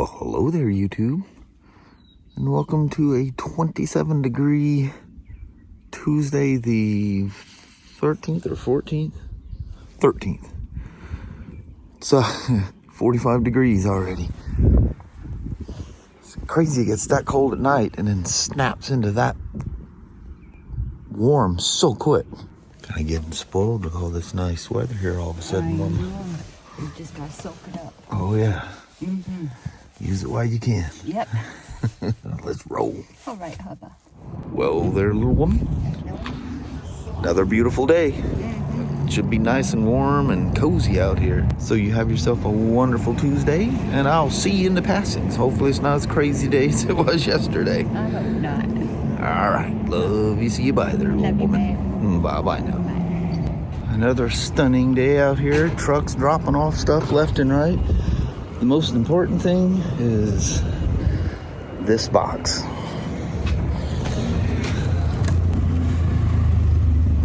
Well, hello there, YouTube, and welcome to a 27-degree Tuesday, the 13th or 14th? 13th. It's 45 degrees already. It's crazy it gets that cold at night and then snaps into that warm so quick. Kind of getting spoiled with all this nice weather here all of a sudden. I know. You just gotta soak it up. Oh, yeah. Mm-hmm. Use it while you can. Yep. Let's roll. All right, hubba. Well, there, little woman. Another beautiful day. It should be nice and warm and cozy out here. So you have yourself a wonderful Tuesday, and I'll see you in the passings. Hopefully it's not as crazy day as it was yesterday. I hope not. All right. Love you. See you. Bye there, little woman. Bye-bye now. Bye. Another stunning day out here. Trucks dropping off stuff left and right. The most important thing is this box.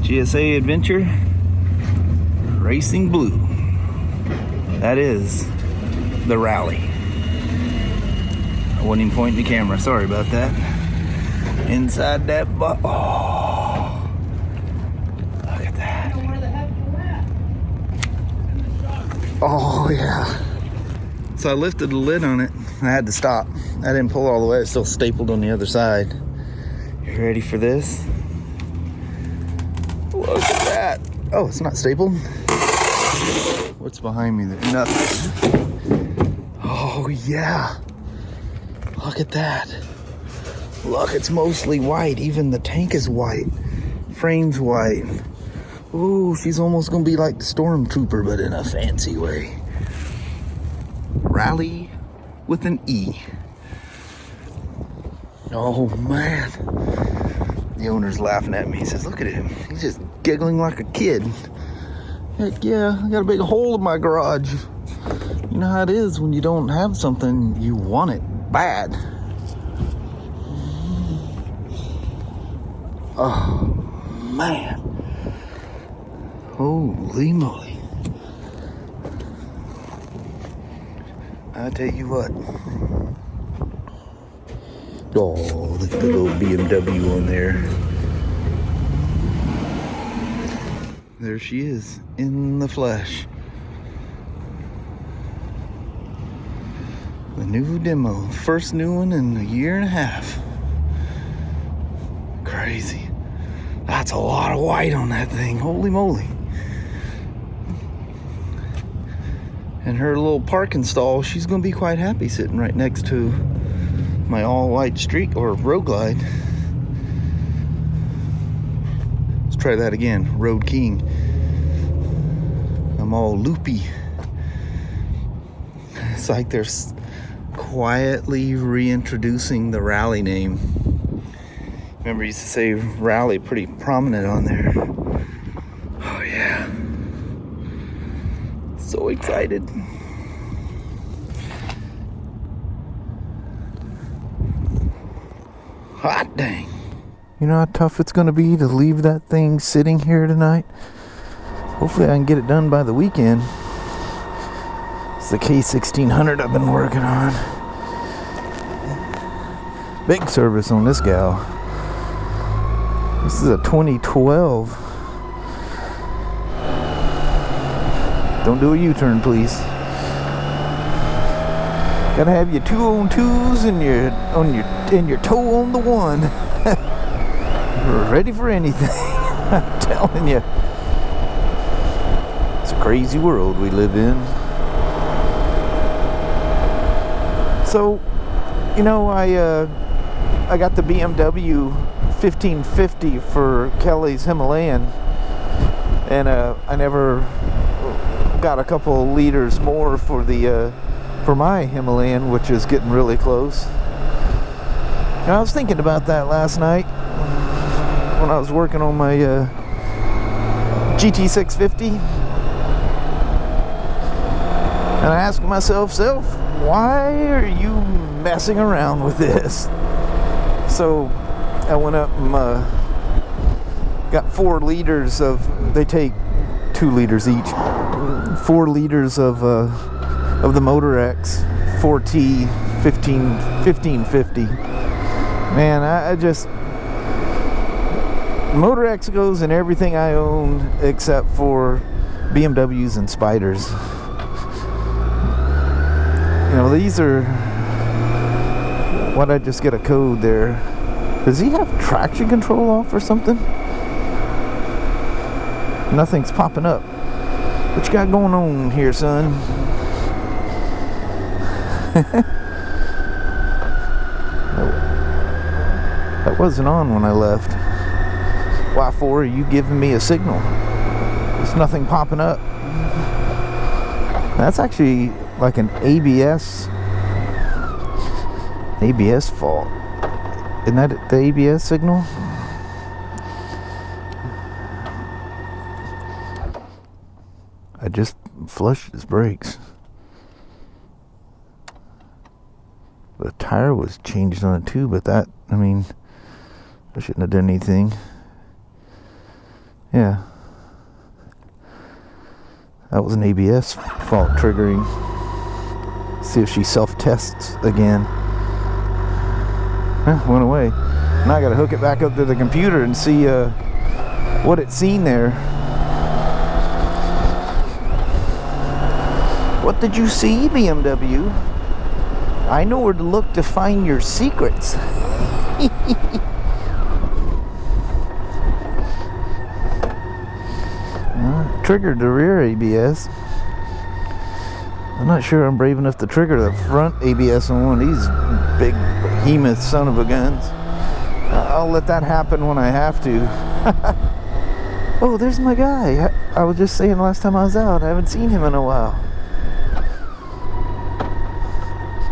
GSA Adventure Racing Blue. That is the rally. I wasn't even pointing the camera. Sorry about that. Inside that box. Oh, look at that. Oh, yeah. So I lifted the lid on it. I had to stop. I didn't pull all the way. It's still stapled on the other side. You ready for this? Look at that. Oh, it's not stapled. What's behind me there? Nothing. Oh, yeah. Look at that. Look, it's mostly white. Even the tank is white. Frame's white. Ooh, she's almost going to be like the Stormtrooper, but in a fancy way. Rally with an E. Oh, man. The owner's laughing at me. He says, look at him. He's just giggling like a kid. Heck yeah, I got a big hole in my garage. You know how it is when you don't have something, you want it bad. Oh, man. Holy moly. I tell you what. Oh, look at the little BMW on there. There she is, in the flesh. The new demo. First new one in a year and a half. Crazy. That's a lot of white on that thing. Holy moly. And her little parking stall, she's going to be quite happy sitting right next to my all-white street or Road Glide. Let's try that again. Road King. I'm all loopy. It's like they're quietly reintroducing the rally name. Remember, I used to say rally pretty prominent on there. Oh, yeah. So excited. Hot dang. You know how tough it's going to be to leave that thing sitting here tonight? Hopefully I can get it done by the weekend. It's the K1600 I've been working on. Big service on this gal. This is a 2012. Don't do a U-turn, please. Gotta have your 2-on-2s and your toe on the one. Ready for anything. I'm telling you. It's a crazy world we live in. So, you know, I got the BMW 1550 for Kelly's Himalayan, and I never got a couple liters more for the for my Himalayan, which is getting really close. And I was thinking about that last night when I was working on my GT650, and I asked myself, why are you messing around with this? So I went up and got 4 liters of, they take 2 liters each, 4 liters of the Motor X 4T 1550. Man, I just Motor Exigos and everything I own except for BMWs and Spyders. You know, these are. Why'd I just get a code there? Does he have traction control off or something? Nothing's popping up. What you got going on here, son? That wasn't on when I left. Why for? Are you giving me a signal? There's nothing popping up. That's actually like an ABS fault. Isn't that the ABS signal? I just flushed his brakes. The tire was changed on it too, but that, I mean, I shouldn't have done anything. Yeah. That was an ABS fault triggering. See if she self-tests again. Went away. Now I gotta hook it back up to the computer and see what it's seen there. What did you see, BMW? I know where to look to find your secrets. Triggered the rear ABS. I'm not sure I'm brave enough to trigger the front ABS on one of these big behemoth son of a guns. I'll let that happen when I have to. Oh, there's my guy. I was just saying last time I was out, I haven't seen him in a while.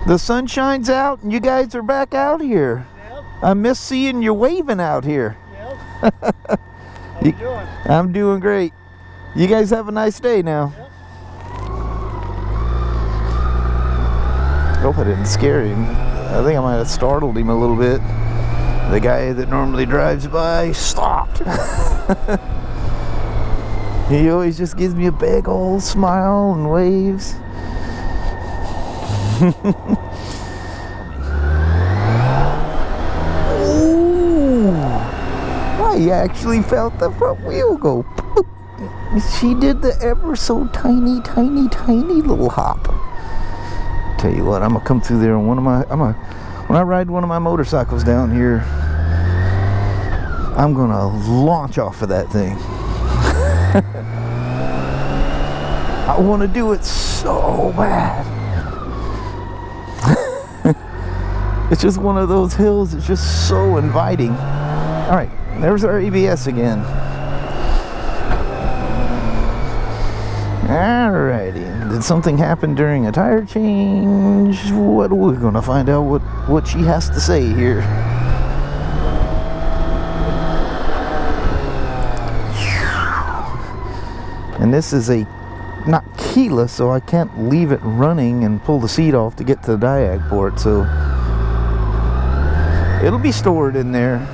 The sun shines out and you guys are back out here. Yep. I miss seeing you waving out here. Yep. How you doing? I'm doing great. You guys have a nice day now. Yep. Hope I didn't scare him. I think I might have startled him a little bit. The guy that normally drives by stopped. He always just gives me a big old smile and waves. Ooh, I actually felt the front wheel go poop. She did the ever so tiny little hop. Tell you what, I'm gonna come through there on one of my, when I ride one of my motorcycles down here, I'm gonna launch off of that thing. I want to do it so bad. It's just one of those hills. It's just so inviting. All right, there's our ABS again. Alrighty, did something happen during a tire change? What are we gonna find out what she has to say here. And this is a not keyless, so I can't leave it running and pull the seat off to get to the diag port, so it'll be stored in there.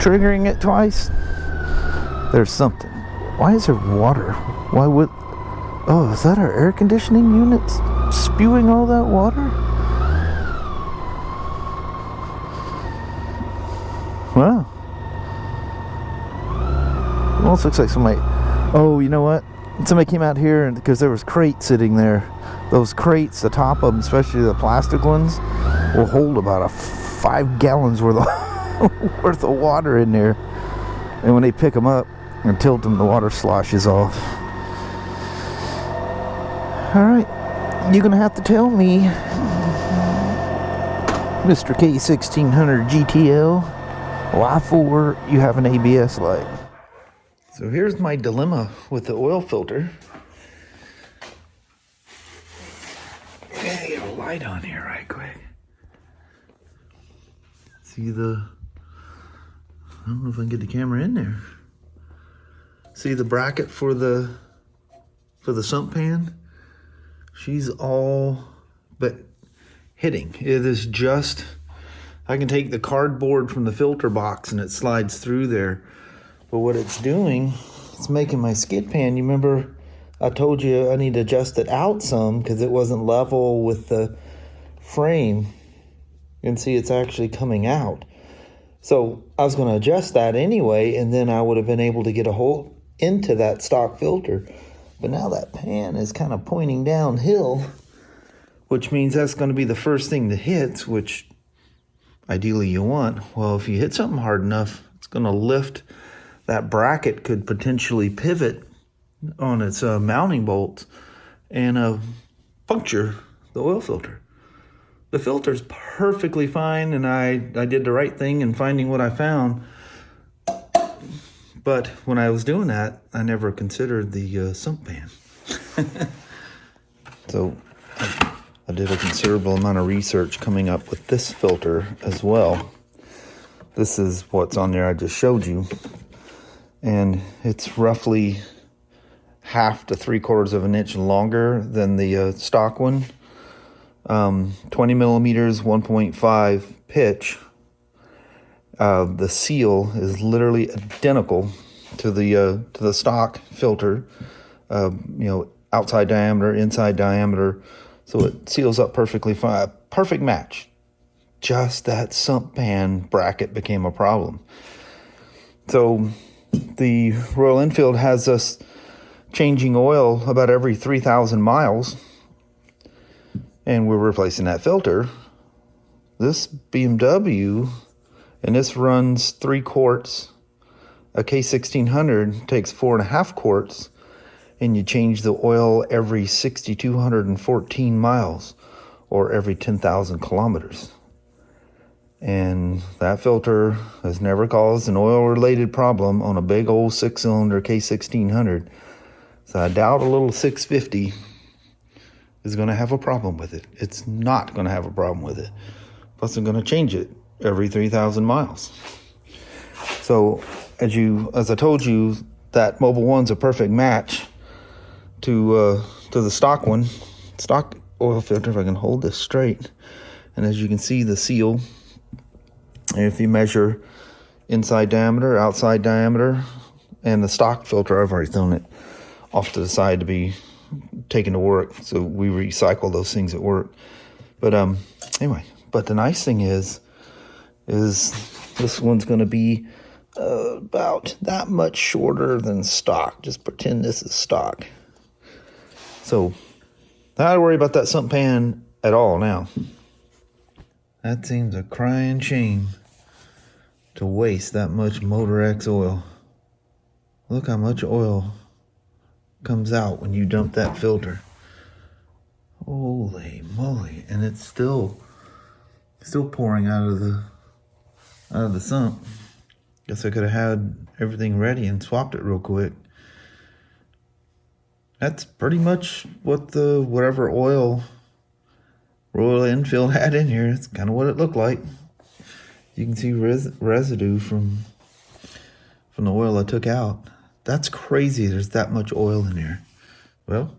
Triggering it twice. There's something. Why is there water? Why would... Oh, is that our air conditioning unit spewing all that water? Wow. Almost looks like somebody... Oh, you know what? Somebody came out here and because there was crates sitting there. Those crates, the top of them, especially the plastic ones, will hold about 5 gallons worth of water in there. And when they pick them up and tilt them, the water sloshes off. Alright, you're gonna have to tell me, Mr. K1600 GTL, why for you have an ABS light. So here's my dilemma with the oil filter. Okay, get a light on here right quick. See the... I don't know if I can get the camera in there. See the bracket for the sump pan? She's all but hitting. It is just... I can take the cardboard from the filter box and it slides through there. But what it's doing it's making my skid pan. You remember I told you I need to adjust it out some because it wasn't level with the frame. You can see it's actually coming out. So I was going to adjust that anyway, and then I would have been able to get a hole into that stock filter. But now that pan is kind of pointing downhill, which means that's going to be the first thing that hits, which ideally you want. Well, if you hit something hard enough, it's going to lift. That bracket could potentially pivot on its mounting bolts and puncture the oil filter. The filter's perfectly fine, and I did the right thing in finding what I found. But when I was doing that, I never considered the sump pan. So I did a considerable amount of research coming up with this filter as well. This is what's on there I just showed you. And it's roughly 1/2 to 3/4 of an inch longer than the stock one. 20 millimeters, 1.5 pitch. The seal is literally identical to the stock filter. Outside diameter, inside diameter, so it seals up perfectly fine. Perfect match. Just that sump pan bracket became a problem. So the Royal Enfield has us changing oil about every 3,000 miles, and we're replacing that filter. This BMW, and this runs 3 quarts. A K1600 takes 4.5 quarts, and you change the oil every 6,214 miles, or every 10,000 kilometers. And that filter has never caused an oil-related problem on a big old 6-cylinder K1600. So I doubt a little 650 is going to have a problem with it. It's not going to have a problem with it. Plus, I'm going to change it every 3,000 miles. So, as I told you, that Mobil 1's a perfect match to the stock one. Stock oil filter, if I can hold this straight. And as you can see, the seal, and if you measure inside diameter, outside diameter, and the stock filter, I've already thrown it off to the side to be taken to work, so we recycle those things at work. But anyway, but the nice thing is this one's going to be about that much shorter than stock. Just pretend this is stock. So not to worry about that sump pan at all now. That seems a crying shame to waste that much Motor X oil. Look how much oil comes out when you dump that filter. Holy moly. And it's still pouring out of the sump. Guess I could have had everything ready and swapped it real quick. That's pretty much what whatever oil Royal Enfield had in here. It's kind of what it looked like. You can see residue from the oil I took out. That's crazy. There's that much oil in there. Well,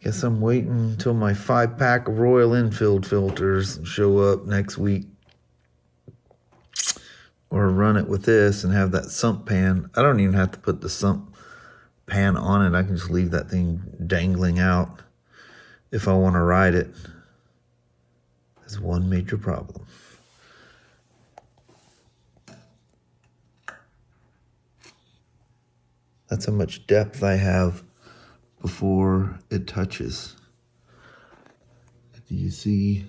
guess I'm waiting until my 5-pack of Royal Enfield filters show up next week. Or run it with this and have that sump pan. I don't even have to put the sump pan on it. I can just leave that thing dangling out if I want to ride it. There's one major problem. That's how much depth I have before it touches. Do you see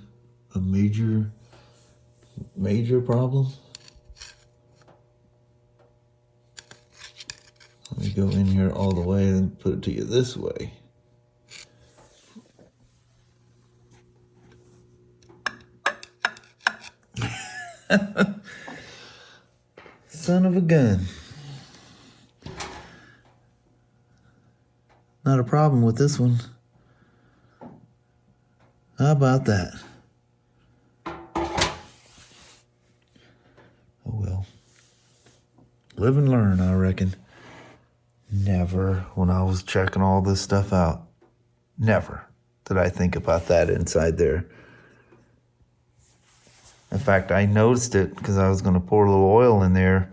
a major problem? Let me go in here all the way and put it to you this way. Son of a gun. Not a problem with this one. How about that? Oh well. Live and learn, I reckon. Never, when I was checking all this stuff out, never did I think about that inside there. In fact, I noticed it because I was going to pour a little oil in there,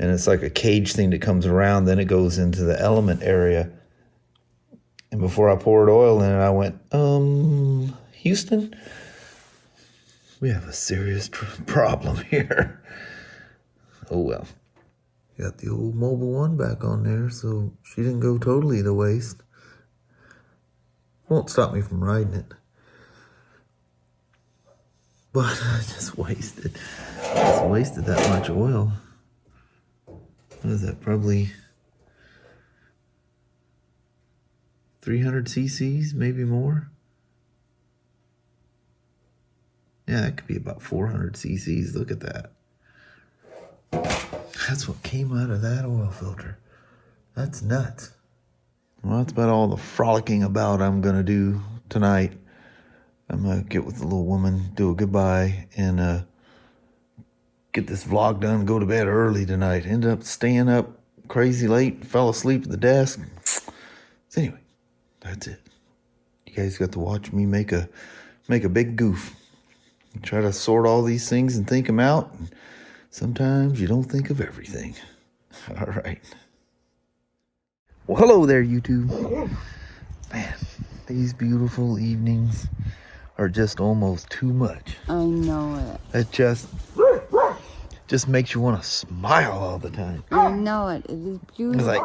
and it's like a cage thing that comes around, then it goes into the element area. And before I poured oil in it, I went, Houston, we have a serious problem here. Oh well. Got the old Mobile 1 back on there, so she didn't go totally to waste. Won't stop me from riding it. But I just wasted that much oil. What is that, probably 300 cc's, maybe more? Yeah, that could be about 400 cc's. Look at that. That's what came out of that oil filter. That's nuts. Well, that's about all the frolicking about I'm going to do tonight. I'm going to get with the little woman, do a goodbye, and get this vlog done, go to bed early tonight. Ended up staying up crazy late, fell asleep at the desk. So anyway, that's it. You guys got to watch me make a big goof. Try to sort all these things and think them out. And sometimes you don't think of everything. All right. Well, hello there, YouTube. Man, these beautiful evenings are just almost too much. I know it. It just makes you want to smile all the time. I know it. It is beautiful. It's like,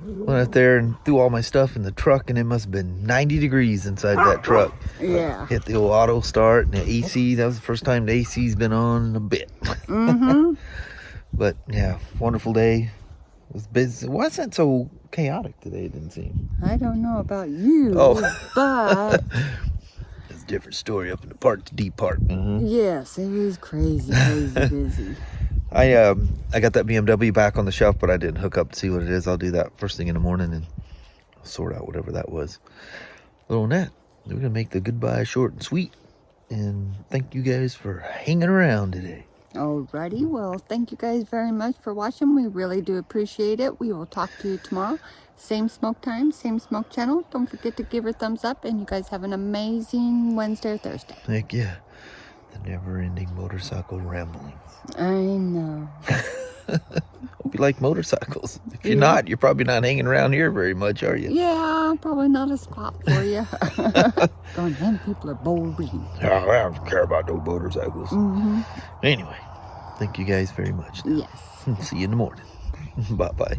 went out there and threw all my stuff in the truck, and it must have been 90 degrees inside that truck. Yeah. Hit the old auto start and the AC. That was the first time the AC's been on in a bit. Mm-hmm. But yeah, wonderful day. It was busy. It wasn't so chaotic today, it didn't seem. I don't know about you, but It's a different story up in the deep part. yes, it was crazy busy. I got that BMW back on the shelf, but I didn't hook up to see what it is. I'll do that first thing in the morning and sort out whatever that was. Other than that, we're going to make the goodbye short and sweet. And thank you guys for hanging around today. Alrighty, well, thank you guys very much for watching. We really do appreciate it. We will talk to you tomorrow. Same smoke time, same smoke channel. Don't forget to give her a thumbs up, and you guys have an amazing Wednesday or Thursday. Heck yeah. The never-ending motorcycle ramblings. I know. Hope you like motorcycles. If you're not, you're probably not hanging around here very much, are you? Yeah, probably not a spot for you. Going, them people are boring. I don't care about no motorcycles. Anyway, thank you guys very much. Yes. See you in the morning. Bye-bye.